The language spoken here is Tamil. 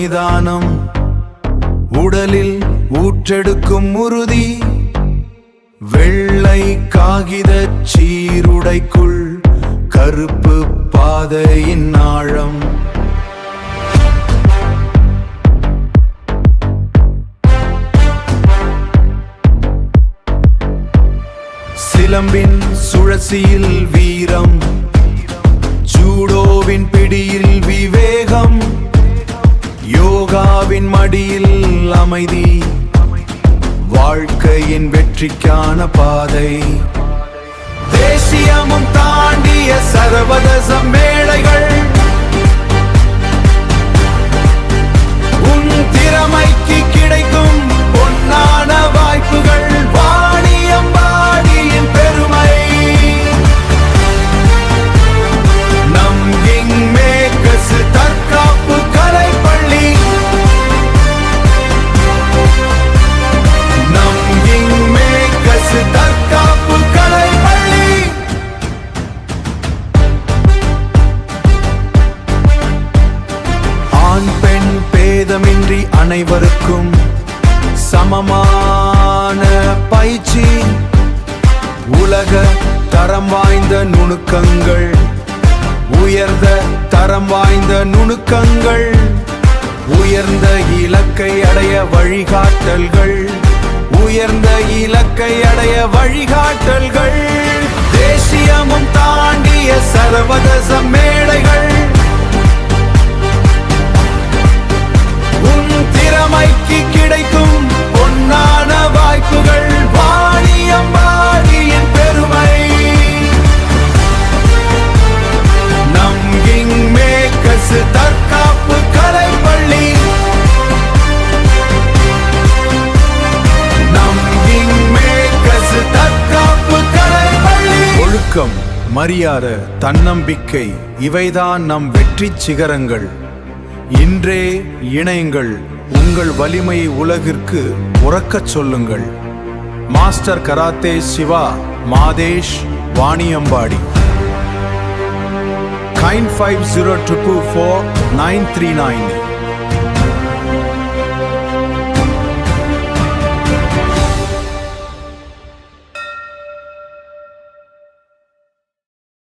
நிதானம், உடலில் ஊற்றெடுக்கும் உறுதி, வெள்ளை காகித சீருடைக்குள் கருப்பு பாதையின் ஆழம். சிலம்பின் சுழற்சியில் வீரம், ஜூடோவின் பிடியில் விவேகம், யோகாவின் மடியில் அமைதி, வாழ்க்கையின் வெற்றிக்கான பாதை. தேசியமும் தாண்டிய சர்வதேச மேடைகள், உன் திறமைக்கு கிடைக்கும் பொன்னான வாய்ப்புகள். வாணியம்பாடியின் பெருமை, நம் கிங் மேக்கர்ஸ் தற்காப்பு கலைப்பள்ளி, நம் கிங் மேக்கர்ஸ் தற்காப்பு கலைப்பள்ளி. ஆண் பெண் பேதமின்றி அனைவருக்கும் சமமான பயிற்சி, உலக தரம் வாய்ந்த நுணுக்கங்கள், உயர்ந்த தரம் வாய்ந்த நுணுக்கங்கள், உயர்ந்த இலக்கை அடைய வழிகாட்டல்கள், உயர்ந்த இலக்கை அடைய வழிகாட்டல்கள். தேசியமும் தாண்டிய சர்வதேச மேடைகள், உன் திறமைக்கு கிடைக்கும் பொன்னான வாய்ப்புகள். வாணியம்பாடியின் பெருமை, நம் கிங் மேக்கர்ஸ் தற்காப்பு கலைப்பள்ளி, நம் கிங் மேக்கர்ஸ் தற்காப்பு கலைப்பள்ளி. ஒழுக்கம், மரியாதை, தன்னம்பிக்கை, இவைதான் நம் வெற்றி சிகரங்கள். இன்றே இணையுங்கள், உங்கள் வலிமையை உலகிற்கு உறக்கச் சொல்லுங்கள். Master karate Siva, Madesh, Vaniyambadi. 950224 939